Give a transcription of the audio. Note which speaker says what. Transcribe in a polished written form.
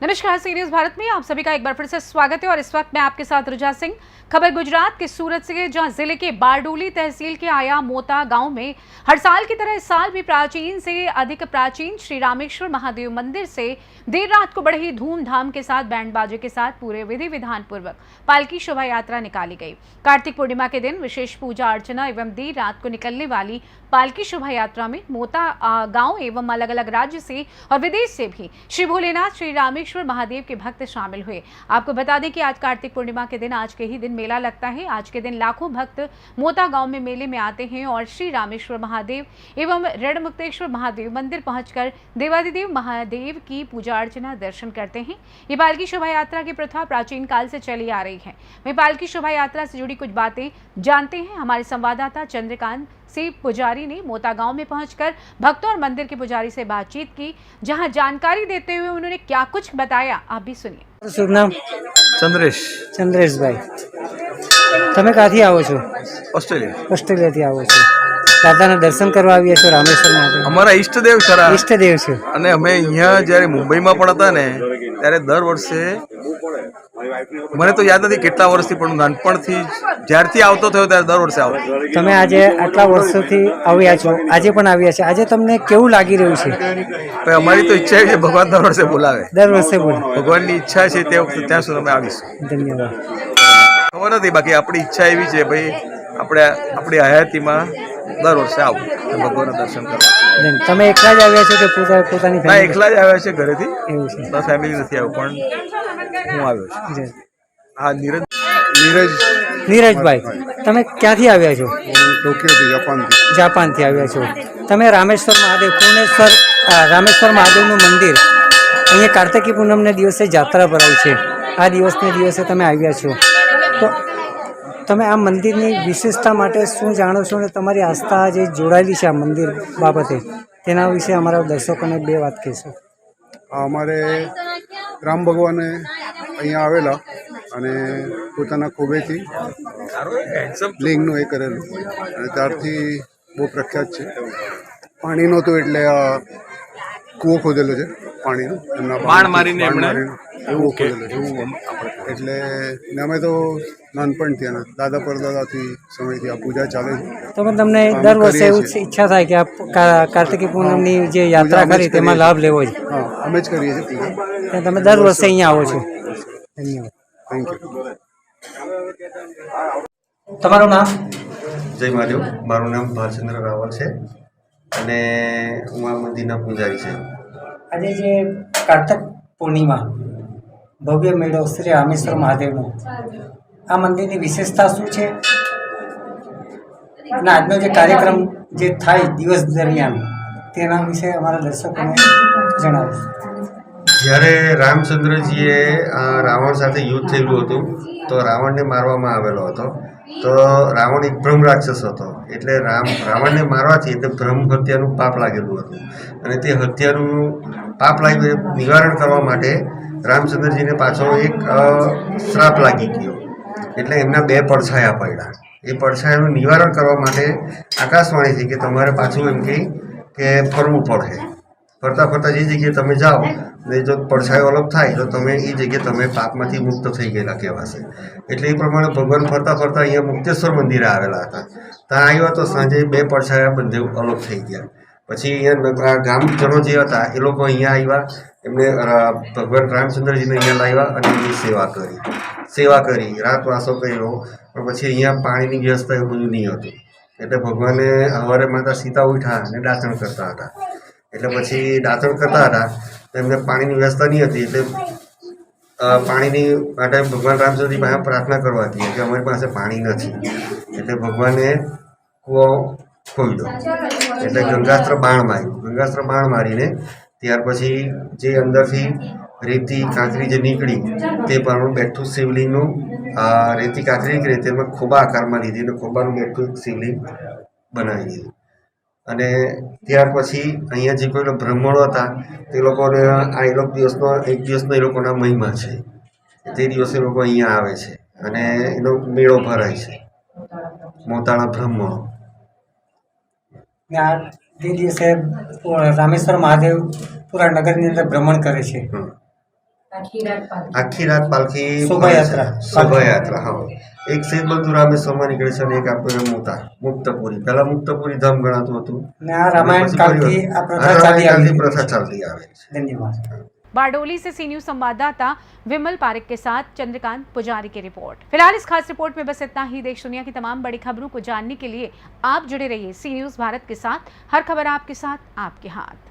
Speaker 1: नमस्कार, सी न्यूज़ भारत में आप सभी का एक बार फिर से स्वागत है और इस वक्त मैं आपके साथ रुजा सिंह। खबर गुजरात के सूरत से, जहां जिले के बारडोली तहसील के आया मोता गांव में हर साल की तरह इस साल भी प्राचीन से अधिक प्राचीन श्री रामेश्वर महादेव मंदिर से देर रात को बड़े ही धूमधाम के साथ बैंड बाजे के साथ पूरे विधि विधान पूर्वक पालकी शोभा यात्रा निकाली गई। कार्तिक पूर्णिमा के दिन विशेष पूजा अर्चना एवं देर रात को निकलने वाली पालकी शोभा यात्रा में मोता गांव एवं अलग अलग राज्य से और विदेश से भी श्री भोलेनाथ श्री रामेश्वर महादेव के भक्त शामिल हुए। आपको बता दें कि आज कार्तिक पूर्णिमा के दिन आज के ही दिन मेला लगता है। आज के दिन लाखों भक्त मोता गांव में मेले में आते हैं और श्री रामेश्वर महादेव एवं रणमुक्तेश्वर महादेव मंदिर पहुंचकर देवादिदेव महादेव की पूजा अर्चना दर्शन करते हैं। ये पालकी शोभा यात्रा की प्रथा प्राचीन काल से चली आ रही है। वहीं पालकी शोभा यात्रा से जुड़ी कुछ बातें जानते हैं हमारे संवाददाता चंद्रकांत सी पुजारी ने मोता गांव में पहुंचकर भक्तों और मंदिर के पुजारी से बातचीत की, जहां जानकारी देते हुए उन्होंने क्या कुछ बताया, आप भी सुनिए।
Speaker 2: शुभ नाम? चंद्रेश भाई, તમે ક્યાંથી આવો છો? ઓસ્ટ્રેલિયાથી આવો છો। દાદાના દર્શન કરવા આવ્યા છો રામેશ્વર મહાદેવ?
Speaker 3: અમારા ઈષ્ટદેવ ખરા,
Speaker 2: ઈષ્ટદેવ છે।
Speaker 3: અને અમે અહીંયા જ્યારે મુંબઈમાં પણ હતા ને ત્યારે દર વર્ષે મને તો યાદ નથી કેટલા વર્ષથી પણ નાનપણથી જ્યારથી આવતો થયો ત્યારે દર વર્ષે આવતો।
Speaker 2: તમે આજે આટલા વર્ષોથી આવ્યા છો, આજે પણ આવ્યા છે, આજે તમને કેવું લાગી રહ્યું છે?
Speaker 3: ભાઈ અમારી તો ઈચ્છા છે ભગવાન દર વર્ષે બોલાવે,
Speaker 2: દર વર્ષે બોલે
Speaker 3: ભગવાનની ઈચ્છા છે તે વખતે ત્યાં સુધી અમે આવીશું।
Speaker 2: ધન્યવાદ।
Speaker 3: ખબર નથી, બાકી આપણી ઈચ્છા એવી છે ભાઈ આપણે આપણી હયાતીમાં દર વર્ષે આવું ભગવાનના દર્શન કરવા।
Speaker 2: તમે એકલા જ આવ્યા છો કે પોતાની
Speaker 3: ના, એકલા જ આવ્યા છે ઘરેથી,
Speaker 2: એવું છે?
Speaker 3: બસ ફેમિલી નથી આવ્યું પણ હું આવ્યો છું। હા,
Speaker 2: નીરજભાઈ, તમે ક્યાંથી આવ્યા છો?
Speaker 4: ટોક્યોથી,
Speaker 2: જાપાનથી આવ્યા છો। તમે રામેશ્વર મહાદેવ રામેશ્વર મહાદેવનું મંદિર અહીંયા કાર્તિકી પૂનમને દિવસે જાત્રા ભરાય છે, આ દિવસને દિવસે તમે આવ્યા છો, તો તમે આ મંદિરની વિશેષતા માટે શું જાણો છો અને તમારી આસ્થા જે જોડાયેલી છે આ મંદિર બાબતે, તેના વિશે અમારા દર્શકોને બે વાત કહેશો?
Speaker 4: અમારે રામ ભગવાને અહીંયા આવેલા અને પોતાના ખોબેથી લિંગનું એ કરેલું અને ત્યારથી બહુ પ્રખ્યાત છે। પાણી નહોતું એટલે આ કૂવો ખોદેલો છે, પાણીનો એમના
Speaker 3: બાણ મારીને
Speaker 4: કૂવો ખોદેલો છે એટલે અમે તો નાનપણથી અને દાદા પરદાદાથી સમયથી આ પૂજા ચાલે છે।
Speaker 2: તમને દર વર્ષે એવું ઈચ્છા થાય કે આ કાર્તિકી પૂનમની જે યાત્રા કરી તેમાં લાભ લેવો છે?
Speaker 4: હા, અમે જ કરીએ છીએ પૂજા।
Speaker 2: તમે દર વર્ષે અહીંયા આવો છો? ધન્યવાદ,
Speaker 4: થેન્ક યુ।
Speaker 2: તમારું નામ?
Speaker 5: જય મહાદેવ, મારું નામ ભાલચંદ્ર રાવલ છે અને હું આ મંદિરના પૂજારી છે।
Speaker 2: આજે જે કાર્તક પૂર્ણિમા ભવ્ય મેળો શ્રી રામેશ્વર મહાદેવનો, આ મંદિરની વિશેષતા શું છે અને આજનો જે કાર્યક્રમ જે થાય દિવસ દરમિયાન તેના વિશે અમારા દર્શકોને જણાવો।
Speaker 5: જ્યારે રામચંદ્રજીએ રાવણ સાથે યુદ્ધ થયેલું હતું તો રાવણને મારવામાં આવેલો હતો, તો રાવણ એક બ્રહ્મ રાક્ષસ હતો, એટલે રાવણને મારવાથી એટલે બ્રહ્મ હત્યાનું પાપ લાગેલું હતું અને તે હત્યાનું પાપ નિવારણ કરવા માટે રામચંદ્રજીને પાછો એક શ્રાપ લાગી ગયો, એટલે એમના બે પડછાયા પડ્યા। એ પડછાયાનું નિવારણ કરવા માટે આકાશવાણીથી કે તમારે પાછું એમ કે ફરવું પડશે, ફરતા ફરતા જે જગ્યાએ તમે જાઓ ને જો પડછાયો અલગ થાય તો તમે એ જગ્યાએ તમે પાપમાંથી મુક્ત થઈ ગયેલા કહેવાશે। એટલે એ પ્રમાણે ભગવાન ફરતા ફરતા અહીંયા મુક્તેશ્વર મંદિરે આવેલા હતા, ત્યાં આવ્યા તો સાંજે બે પડછાયા બંને અલગ થઈ ગયા। પછી અહીંયા ગામજનો જે હતા એ લોકો અહીંયા આવ્યા, એમને ભગવાન રામચંદ્રજીને અહીંયા લાવ્યા અને એની સેવા કરી રાતવાસો કર્યો, પણ પછી અહીંયા પાણીની વ્યવસ્થા એવું બધું નહીં હતું, એટલે ભગવાને સવારે માતા સીતા ઉઠ્યા અને દાંતણ કરતા હતા, એટલે પછી દાંતણ કરતા હતા તો એમને પાણીની વ્યવસ્થા નહીં હતી, એટલે પાણીની માટે ભગવાન રામચંદ્રજી પાસે પ્રાર્થના કરવા હતી કે અમારી પાસે પાણી નથી, એટલે ભગવાને કૂવો ખોલ્યો, એટલે ગંગાસ્ત્ર બાણ મારીને ત્યાર પછી જે અંદરથી રેતી કાંકરી જે નીકળી તે પણ બેઠું શિવલિંગનું રેતી કાંકરી નીકળી તેમાં ખોબા આકારમાં લીધી અને ખોબાનું બેઠું શિવલિંગ બનાવી દીધું। અને ત્યાર પછી અહીંયા જે કોઈ બ્રાહ્મણો હતા તે લોકોને આ એક દિવસનો એ લોકોના મહિમા છે, તે દિવસે લોકો અહીંયા આવે છે અને એનો મેળો ભરાય છે, મોતાળા બ્રાહ્મણો।
Speaker 2: ને આ તે દિવસે રામેશ્વર મહાદેવ પૂરા નગરની અંદર ભ્રમણ કરે છે.
Speaker 5: આખી રાત પાલખી
Speaker 2: શોભાયાત્રા.
Speaker 5: શોભાયાત્રા, હા. એક સેજબંધુ રામેશ્વરમાં નીકળે છે અને એક આપણે મુક્તપુરી. પહેલા મુક્તપુરી ધામ ગણાતું હતું
Speaker 2: ને આ રામાયણ
Speaker 5: પછી
Speaker 2: કાળથી
Speaker 5: ફરી
Speaker 2: આ પ્રથા ચાલી આવી
Speaker 5: રામાયણ પ્રથા ચાલતી આવે છે.
Speaker 2: ધન્યવાદ.
Speaker 1: बारडोली से सी न्यूज संवाददाता विमल पारिक के साथ चंद्रकांत पुजारी की रिपोर्ट। फिलहाल इस खास रिपोर्ट में बस इतना ही। देश दुनिया की तमाम बड़ी खबरों को जानने के लिए आप जुड़े रहिए सी न्यूज भारत के साथ। हर खबर आपके साथ, आपके हाथ।